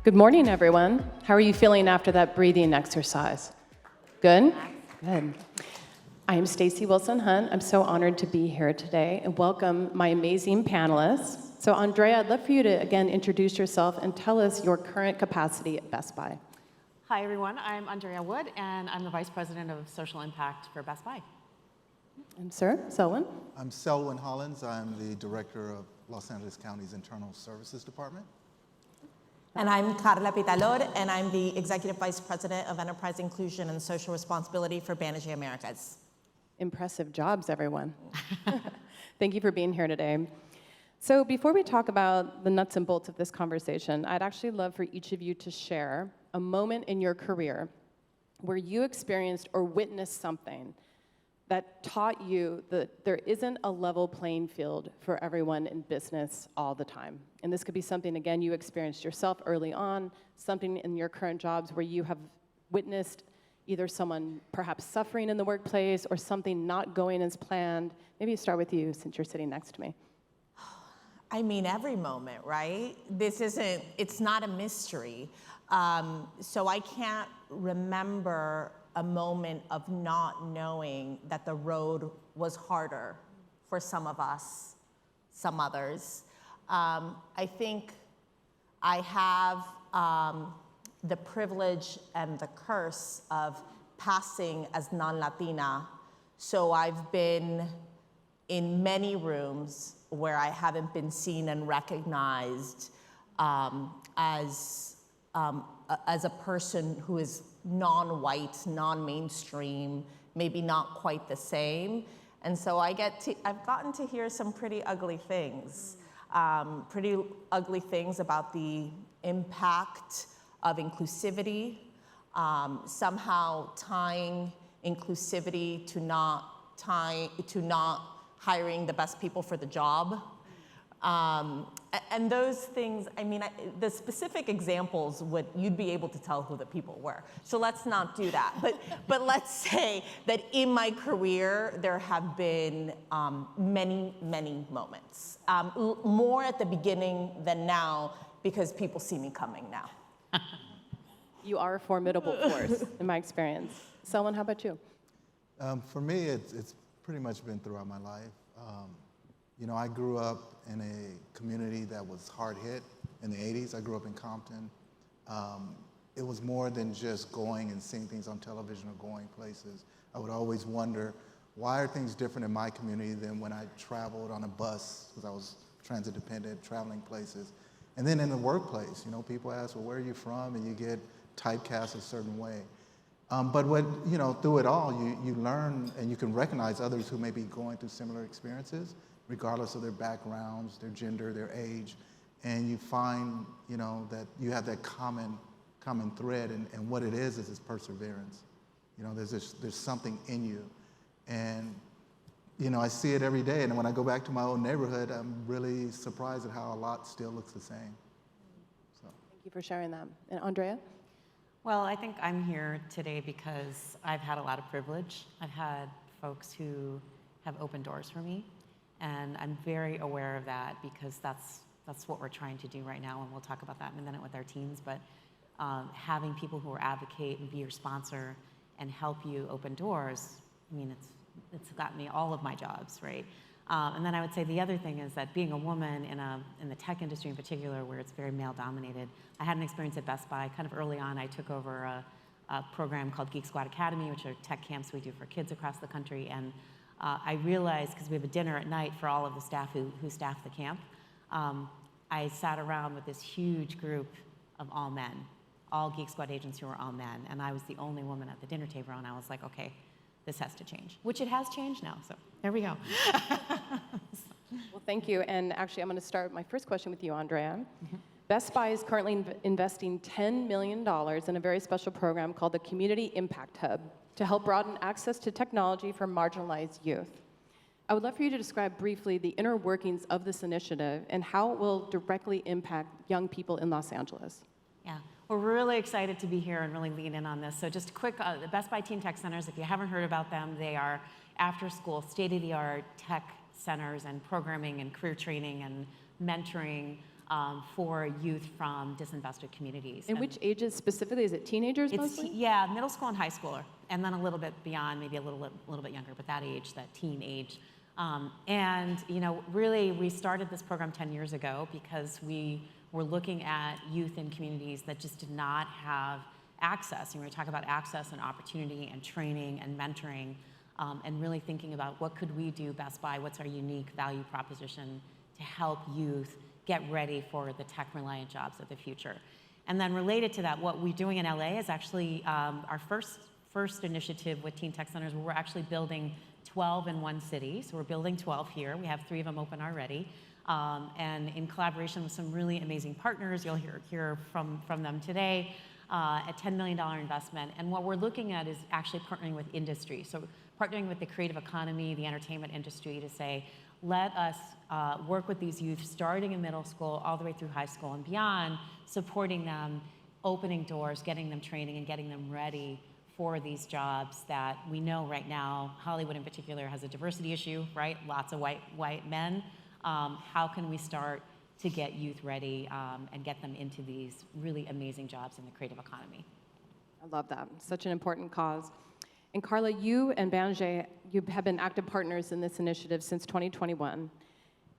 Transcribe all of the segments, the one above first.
Good morning, everyone. How are you feeling after that breathing exercise? Good? Good. I am Stacey Wilson-Hunt. I'm so honored to be here today and welcome my amazing panelists. So Andrea, I'd love for you to again introduce yourself and tell us your current capacity at Best Buy. Hi, everyone. I'm Andrea Wood, and I'm the Vice President of Social Impact for Best Buy. And sir, Selwyn? I'm Selwyn Hollins. I'm the Director of Los Angeles County's Internal Services Department. And I'm Karla Pita, and I'm the Executive Vice President of Enterprise Inclusion and Social Responsibility for Banijay Americas. Impressive jobs, everyone. Thank you for being here today. So before we talk about the nuts and bolts of this conversation, I'd actually love for each of you to share a moment in your career where you experienced or witnessed something that taught you that there isn't a level playing field for everyone in business all the time. And this could be something, again, you experienced yourself early on, something in your current jobs where you have witnessed either someone perhaps suffering in the workplace or something not going as planned. Maybe start with you since you're sitting next to me. I mean, every moment, right? It's not a mystery. So I can't remember a moment of not knowing that the road was harder for some of us, some others. I think I have the privilege and the curse of passing as non-Latina. So I've been in many rooms where I haven't been seen and recognized as a person who is non-white, non-mainstream, maybe not quite the same. And so I've gotten to hear some pretty ugly things about the impact of inclusivity, somehow tying inclusivity to not hiring the best people for the job. And those things, I mean, the specific examples you'd be able to tell who the people were. So let's not do that. But let's say that in my career, there have been many, many moments. More at the beginning than now, because people see me coming now. You are a formidable force, in my experience. Selwyn, how about you? For me, it's pretty much been throughout my life. You know, I grew up in a community that was hard hit in the 80s. I grew up in Compton. It was more than just going and seeing things on television or going places. I would always wonder, why are things different in my community than when I traveled on a bus, because I was transit dependent, traveling places. And then in the workplace, you know, people ask, well, where are you from? And you get typecast a certain way. But through it all, you learn and you can recognize others who may be going through similar experiences, regardless of their backgrounds, their gender, their age, and you find, that you have that common thread, and what it is this perseverance. There's something in you, and I see it every day. And when I go back to my old neighborhood, I'm really surprised at how a lot still looks the same. So. Thank you for sharing that. And Andrea? Well, I think I'm here today because I've had a lot of privilege. I've had folks who have opened doors for me, and I'm very aware of that because that's what we're trying to do right now, and we'll talk about that in a minute with our teams. But having people who will advocate and be your sponsor and help you open doors, I mean, it's gotten me all of my jobs, right? And then I would say the other thing is that being a woman in the tech industry in particular, where it's very male-dominated, I had an experience at Best Buy. Kind of early on, I took over a program called Geek Squad Academy, which are tech camps we do for kids across the country. And I realized, because we have a dinner at night for all of the staff who staff the camp, I sat around with this huge group of all men, all Geek Squad agents who were all men. And I was the only woman at the dinner table, and I was like, okay, this has to change, which it has changed now, so there we go. Well, thank you, and actually I'm going to start my first question with you, Andrea. Mm-hmm. Best Buy is currently investing $10 million in a very special program called the Community Impact Hub to help broaden access to technology for marginalized youth. I would love for you to describe briefly the inner workings of this initiative and how it will directly impact young people in Los Angeles. Yeah, we're really excited to be here and really lean in on this. So just a quick, the Best Buy Teen Tech Centers, if you haven't heard about them, they are after-school, state-of-the-art tech centers and programming and career training and mentoring for youth from disinvested communities. In which ages specifically? Is it teenagers mostly? Yeah, middle school and high schooler, and then a little bit beyond, maybe a little bit younger, but that age, that teen age. And really, we started this program 10 years ago because we were looking at youth in communities that just did not have access. We talk about access and opportunity and training and mentoring, and really thinking about what could we do best by, what's our unique value proposition to help youth get ready for the tech-reliant jobs of the future. And then related to that, what we're doing in LA is actually our first initiative with Teen Tech Centers, where we're actually building 12 in one city. So we're building 12 here. We have 3 of them open already. And in collaboration with some really amazing partners, you'll hear from them today, a $10 million investment. And what we're looking at is actually partnering with industry. So partnering with the creative economy, the entertainment industry to say, let us work with these youth starting in middle school all the way through high school and beyond, supporting them, opening doors, getting them training, and getting them ready for these jobs that we know right now, Hollywood in particular has a diversity issue, right? Lots of white men. How can we start to get youth ready and get them into these really amazing jobs in the creative economy? I love that. Such an important cause. And Karla, you and Banijay, you have been active partners in this initiative since 2021.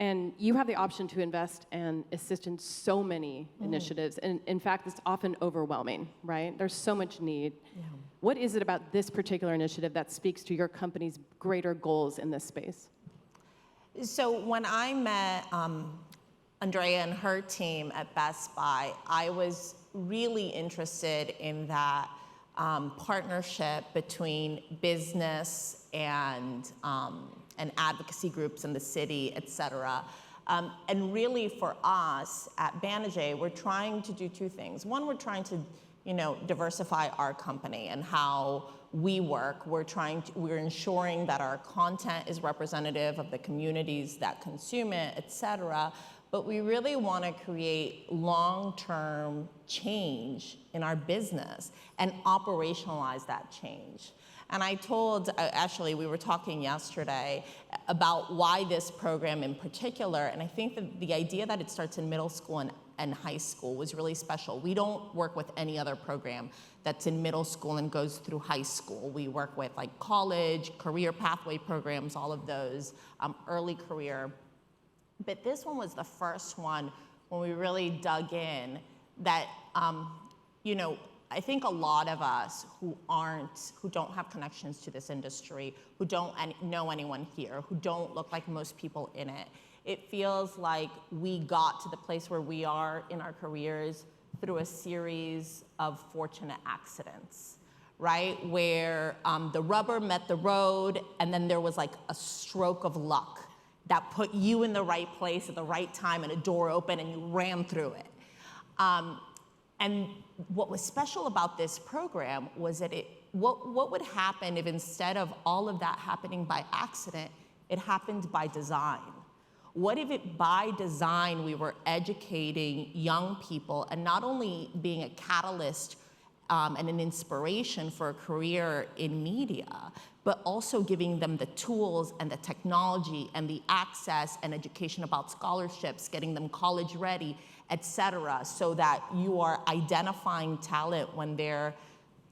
And you have the option to invest and assist in so many initiatives. And in fact, it's often overwhelming, right? There's so much need. Yeah. What is it about this particular initiative that speaks to your company's greater goals in this space? So when I met Andrea and her team at Best Buy, I was really interested in that partnership between business and advocacy groups in the city, et cetera. And really for us at Banijay, we're trying to do 2 things. One, we're trying to diversify our company and how we work. We're ensuring that our content is representative of the communities that consume it, et cetera. But we really want to create long-term change in our business and operationalize that change. And I told, actually, we were talking yesterday about why this program in particular, and I think that the idea that it starts in middle school and high school was really special. We don't work with any other program that's in middle school and goes through high school. We work with like college, career pathway programs, all of those, early career. But this one was the first one when we really dug in that, I think a lot of us who don't have connections to this industry, who don't know anyone here, who don't look like most people in it, it feels like we got to the place where we are in our careers through a series of fortunate accidents, right? Where the rubber met the road, and then there was like a stroke of luck that put you in the right place at the right time, and a door opened and you ran through it. And what was special about this program was that what would happen if instead of all of that happening by accident, it happened by design? What if it by design we were educating young people and not only being a catalyst and an inspiration for a career in media, but also giving them the tools and the technology and the access and education about scholarships, getting them college ready, et cetera, so that you are identifying talent when they're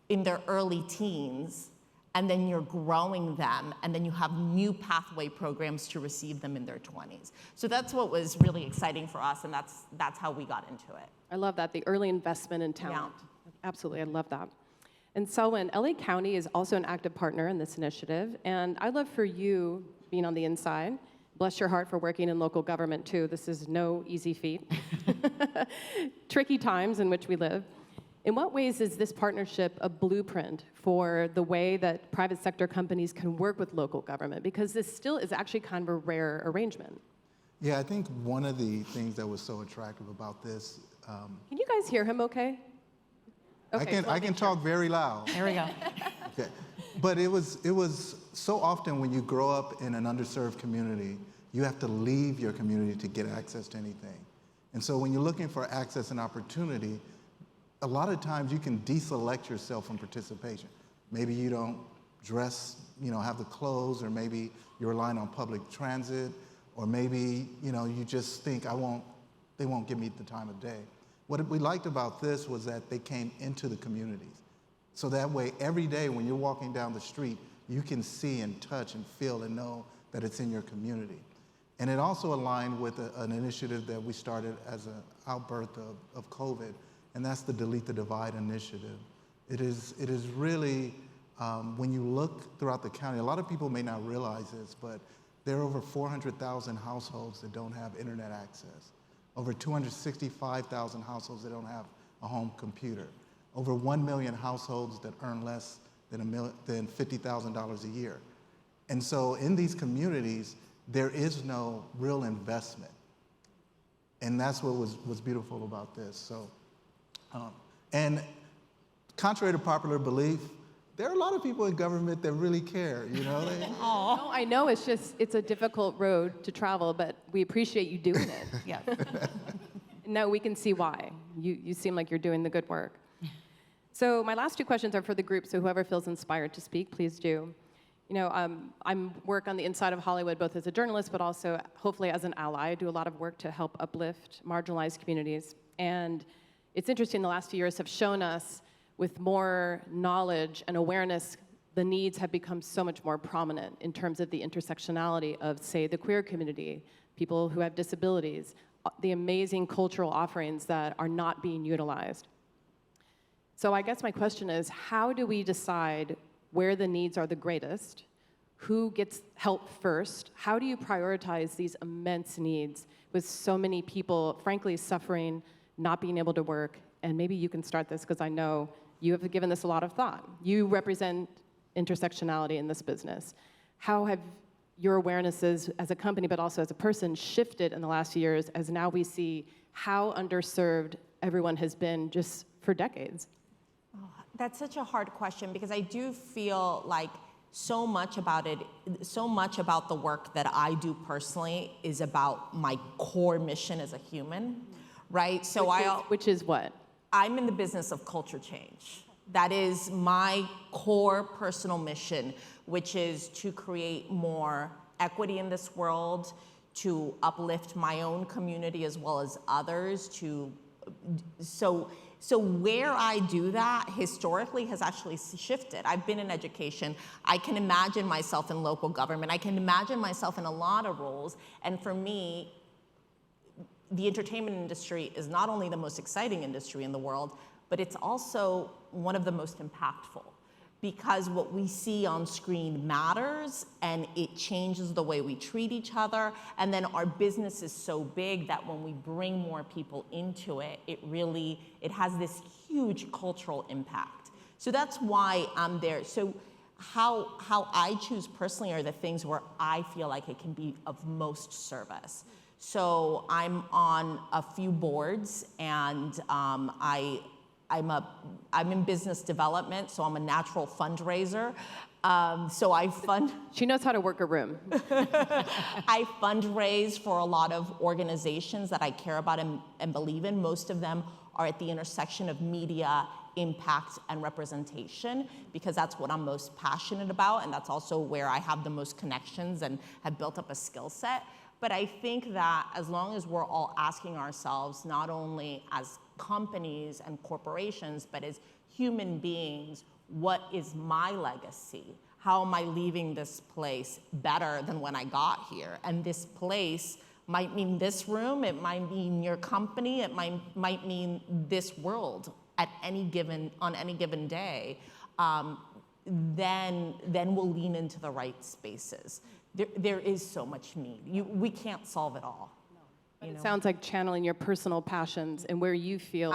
in their early teens, and then you're growing them, and then you have new pathway programs to receive them in their 20s. So that's what was really exciting for us, and that's how we got into it. I love that, the early investment in talent. Yeah. Absolutely, I love that. And Selwyn, LA County is also an active partner in this initiative, and I'd love for you, being on the inside, bless your heart for working in local government too. This is no easy feat. Tricky times in which we live. In what ways is this partnership a blueprint for the way that private sector companies can work with local government? Because this still is actually kind of a rare arrangement. Yeah, I think one of the things that was so attractive about this. Can you guys hear him okay? Okay, I can talk very loud. There we go. Okay. But it was so often when you grow up in an underserved community, you have to leave your community to get access to anything. And so when you're looking for access and opportunity, a lot of times you can deselect yourself from participation. Maybe you don't dress, have the clothes, or maybe you're relying on public transit, or maybe, you just think, I won't they won't give me the time of day. What we liked about this was that they came into the communities. So that way, every day when you're walking down the street, you can see and touch and feel and know that it's in your community. And it also aligned with an initiative that we started as an outbirth of COVID, and that's the Delete the Divide initiative. It is really, when you look throughout the county, a lot of people may not realize this, but there are over 400,000 households that don't have internet access. Over 265,000 households that don't have a home computer. Over 1 million households that earn less than $50,000 a year. And so in these communities, there is no real investment. And that's what was beautiful about this. So, and contrary to popular belief, there are a lot of people in government that really care, you know? No, I know it's a difficult road to travel, but we appreciate you doing it. Yes. Now we can see why. You seem like you're doing the good work. So my last two questions are for the group, so whoever feels inspired to speak, please do. You know, I work on the inside of Hollywood, both as a journalist, but also hopefully as an ally. I do a lot of work to help uplift marginalized communities. And it's interesting, the last few years have shown us with more knowledge and awareness, the needs have become so much more prominent in terms of the intersectionality of, say, the queer community, people who have disabilities, the amazing cultural offerings that are not being utilized. So I guess my question is, how do we decide where the needs are the greatest? Who gets help first? How do you prioritize these immense needs with so many people, frankly, suffering, not being able to work? And maybe you can start this, because I know you have given this a lot of thought. You represent intersectionality in this business. How have your awarenesses as a company, but also as a person, shifted in the last few years as now we see how underserved everyone has been just for decades? Oh, that's such a hard question, because I do feel like so much about the work that I do personally is about my core mission as a human, right? So Which is what? I'm in the business of culture change. That is my core personal mission, which is to create more equity in this world, to uplift my own community as well as others, so where I do that historically has actually shifted. I've been in education. I can imagine myself in local government. I can imagine myself in a lot of roles. And for me, the entertainment industry is not only the most exciting industry in the world, but it's also one of the most impactful, because what we see on screen matters, and it changes the way we treat each other. And then our business is so big that when we bring more people into it, it has this huge cultural impact. So that's why I'm there. So how I choose personally are the things where I feel like it can be of most service. So I'm on a few boards, and I'm in business development, so I'm a natural fundraiser. So I fund. She knows how to work a room. I fundraise for a lot of organizations that I care about and believe in. Most of them are at the intersection of media, impact, and representation, because that's what I'm most passionate about, and that's also where I have the most connections and have built up a skill set. But I think that as long as we're all asking ourselves, not only as companies and corporations, but as human beings, what is my legacy? How am I leaving this place better than when I got here? And this place might mean this room, it might mean your company, it might mean this world on any given day. Then we'll lean into the right spaces. There is so much need. We can't solve it all. But it sounds like channeling your personal passions and where you feel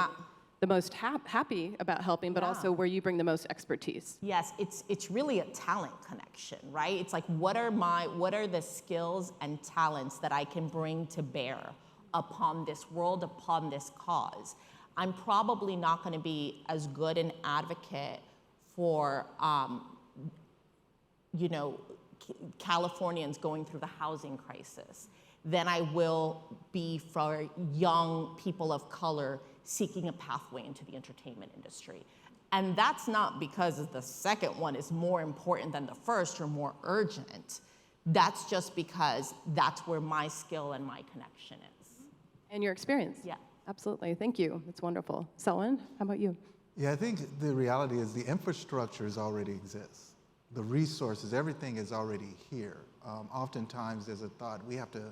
the most happy about helping, but also where you bring the most expertise. Yes, it's really a talent connection, right? It's like, what are the skills and talents that I can bring to bear upon this world, upon this cause? I'm probably not going to be as good an advocate for, Californians going through the housing crisis than I will be for young people of color seeking a pathway into the entertainment industry. And that's not because the second one is more important than the first or more urgent. That's just because that's where my skill and my connection is. And your experience. Yeah. Absolutely. Thank you. It's wonderful. Selwyn, how about you? Yeah, I think the reality is the infrastructure already exists. The resources, everything is already here. Oftentimes there's a thought we have to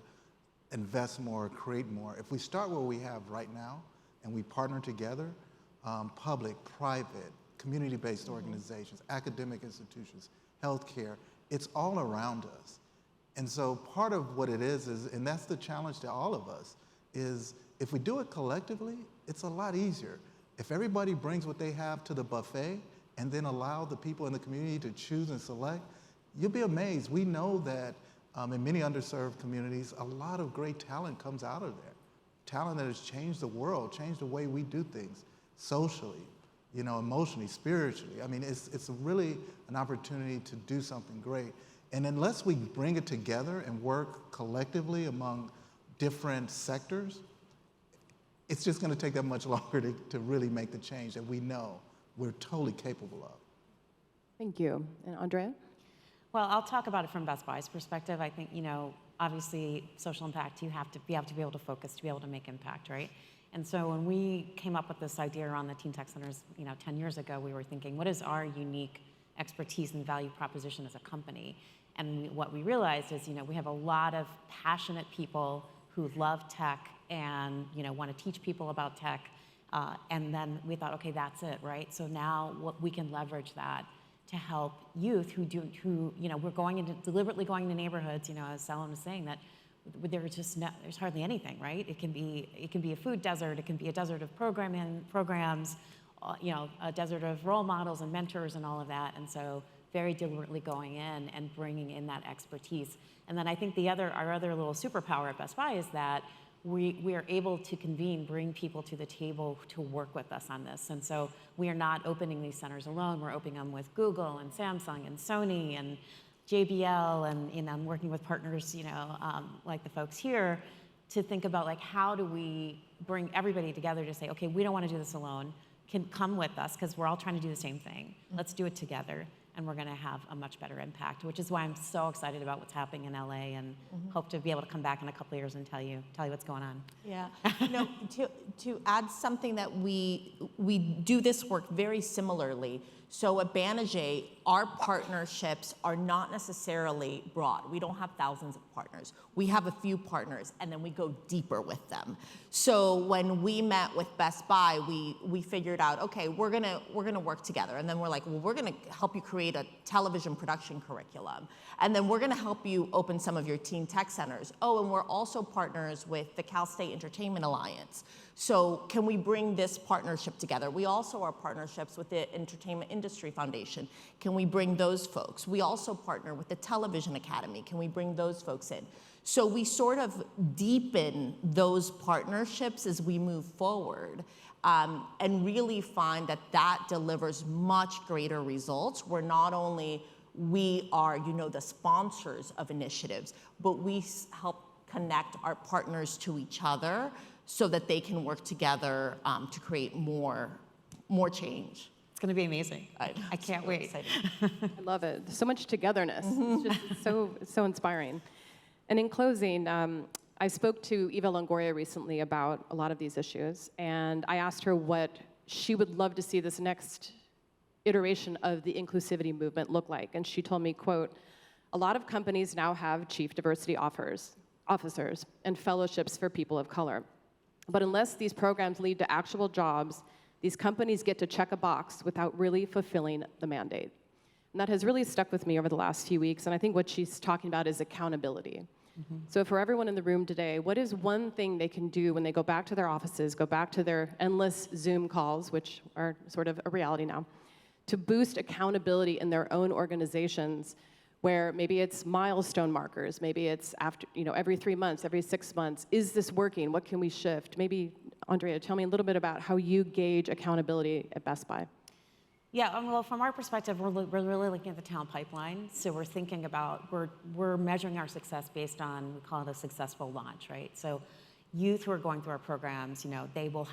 invest more, create more. If we start where we have right now and we partner together, public, private, community-based organizations, academic institutions, healthcare, it's all around us. And so part of what it is, and that's the challenge to all of us, is if we do it collectively, it's a lot easier. If everybody brings what they have to the buffet and then allow the people in the community to choose and select, you'll be amazed. We know that in many underserved communities, a lot of great talent comes out of there. Talent that has changed the world, changed the way we do things socially, emotionally, spiritually. I mean, it's really an opportunity to do something great. And unless we bring it together and work collectively among different sectors, it's just going to take that much longer to really make the change that we know we're totally capable of. Thank you. And Andrea? Well, I'll talk about it from Best Buy's perspective. I think, obviously social impact, you have to be able to focus to be able to make impact, right? And so when we came up with this idea around the Teen Tech Centers, 10 years ago, we were thinking, what is our unique expertise and value proposition as a company? And what we realized is, we have a lot of passionate people who love tech and, want to teach people about tech. And then we thought, okay, that's it, right? So now we can leverage that to help youth who we're deliberately going into neighborhoods, as Selwyn was saying, that there's hardly anything, right? It can be a food desert, it can be a desert of programs, a desert of role models and mentors and all of that. And so very deliberately going in and bringing in that expertise. And then I think our other little superpower at Best Buy is that we are able to bring people to the table to work with us on this. And so we are not opening these centers alone. We're opening them with Google and Samsung and Sony and JBL, and I'm working with partners, like the folks here, to think about like how do we bring everybody together to say, okay, we don't want to do this alone. Can come with us because we're all trying to do the same thing. Let's do it together, and we're going to have a much better impact. Which is why I'm so excited about what's happening in LA, and hope to be able to come back in a couple of years and tell you what's going on. Yeah, to add something that we do this work very similarly. So at Banijay, our partnerships are not necessarily broad. We don't have thousands of partners. We have a few partners, and then we go deeper with them. So when we met with Best Buy, we figured out, okay, we're gonna work together, and then we're like, well, we're gonna help you create a television production curriculum, and then we're gonna help you open some of your teen tech centers. Oh, and we're also partners with the Cal State Entertainment Alliance. So can we bring this partnership together? We also are partnerships with the Entertainment Industry Foundation. Can we bring those folks? We also partner with the Television Academy. Can we bring those folks in? So we sort of deepen those partnerships as we move forward, and really find that delivers much greater results, where not only we are, the sponsors of initiatives, but we help connect our partners to each other so that they can work together to create more change. It's going to be amazing. I can't wait. I love it. So much togetherness. It's just so inspiring. And in closing, I spoke to Eva Longoria recently about a lot of these issues, and I asked her what she would love to see this next iteration of the inclusivity movement look like. And she told me, quote, "A lot of companies now have chief diversity officers and fellowships for people of color. But unless these programs lead to actual jobs, these companies get to check a box without really fulfilling the mandate." And that has really stuck with me over the last few weeks, and I think what she's talking about is accountability. So for everyone in the room today, what is one thing they can do when they go back to their offices, go back to their endless Zoom calls, which are sort of a reality now, to boost accountability in their own organizations, where maybe it's milestone markers, maybe it's after, every 3 months, every 6 months. Is this working? What can we shift? Maybe, Andrea, tell me a little bit about how you gauge accountability at Best Buy. Yeah, well, from our perspective, we're really looking at the talent pipeline. So we're thinking about, we're measuring our success based on, we call it a successful launch, right? So youth who are going through our programs, they will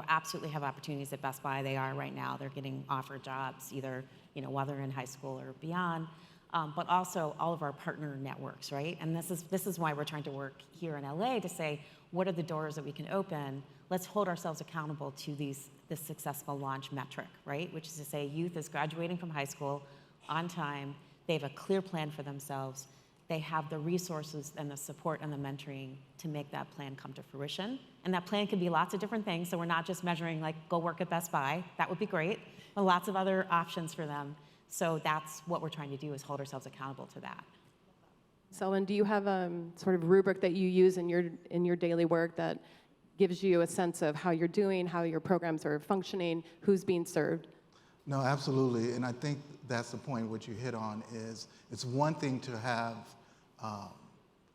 absolutely have opportunities at Best Buy. They are right now. They're getting offered jobs either, while they're in high school or beyond. but also all of our partner networks, right? And this is why we're trying to work here in LA to say, what are the doors that we can open? Let's hold ourselves accountable to this successful launch metric, right? Which is to say youth is graduating from high school on time, they have a clear plan for themselves, they have the resources and the support and the mentoring to make that plan come to fruition. And that plan can be lots of different things, so we're not just measuring like, go work at Best Buy, that would be great, but lots of other options for them. So that's what we're trying to do, is hold ourselves accountable to that. Selwyn, do you have a sort of rubric that you use in your daily work that gives you a sense of how you're doing, how your programs are functioning, who's being served? No, absolutely, and I think that's the point which you hit on is it's one thing to have,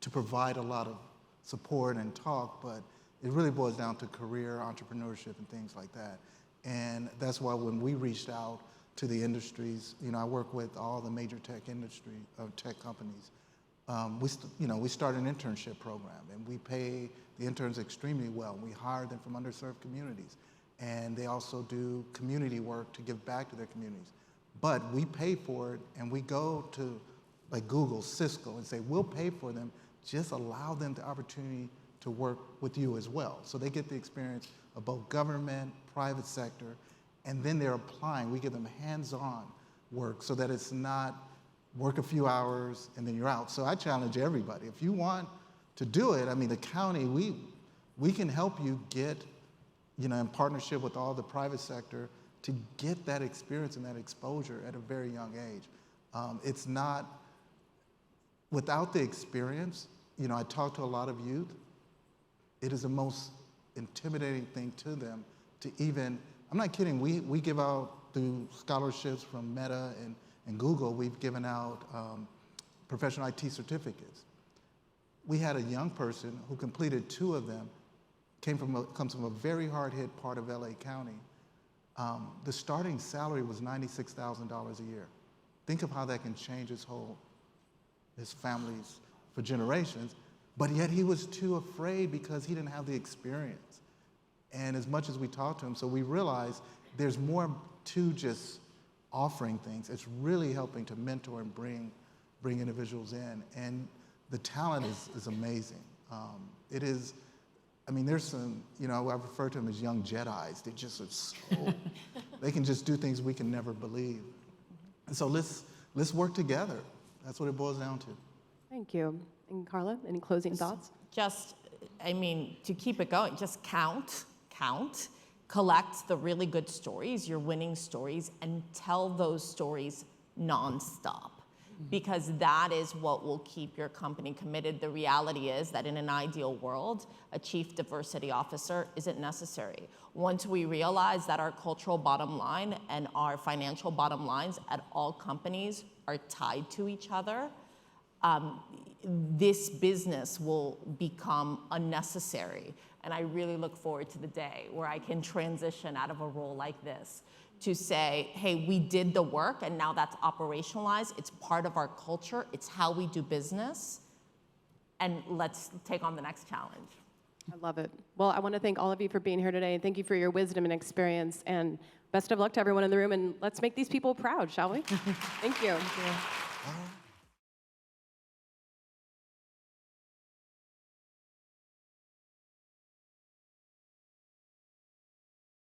to provide a lot of support and talk, but it really boils down to career, entrepreneurship, and things like that. And that's why when we reached out to the industries, I work with all the major tech companies. We start an internship program, and we pay the interns extremely well. We hire them from underserved communities, and they also do community work to give back to their communities. But we pay for it, and we go to like Google, Cisco, and say, we'll pay for them, just allow them the opportunity to work with you as well. So they get the experience of both government, private sector, and then they're applying. We give them hands-on work so that it's not work a few hours and then you're out. So I challenge everybody. If you want to do it, the county, we can help you get, in partnership with all the private sector to get that experience and that exposure at a very young age. It's not, without the experience, I talk to a lot of youth, it is the most intimidating thing to them to even, I'm not kidding, we give out through scholarships from Meta and Google, we've given out professional IT certificates. We had a young person who completed 2 of them, comes from a very hard-hit part of LA County. The starting salary was $96,000 a year. Think of how that can change his families for generations, but yet he was too afraid because he didn't have the experience. And as much as we talked to him, so we realized there's more to just offering things. It's really helping to mentor and bring individuals in. And the talent is amazing. It is, there's some, I refer to them as young Jedis. They just are so, they can just do things we can never believe. And so let's work together. That's what it boils down to. Thank you. And Karla, any closing thoughts? Just, to keep it going, just count, collect the really good stories, your winning stories, and tell those stories nonstop. Because that is what will keep your company committed. The reality is that in an ideal world, a chief diversity officer isn't necessary. Once we realize that our cultural bottom line and our financial bottom lines at all companies are tied to each other, this business will become unnecessary. And I really look forward to the day where I can transition out of a role like this to say, hey, we did the work and now that's operationalized. It's part of our culture. It's how we do business. And let's take on the next challenge. I love it. Well, I want to thank all of you for being here today, and thank you for your wisdom and experience. And best of luck to everyone in the room. And let's make these people proud, shall we? Thank you. Thank you.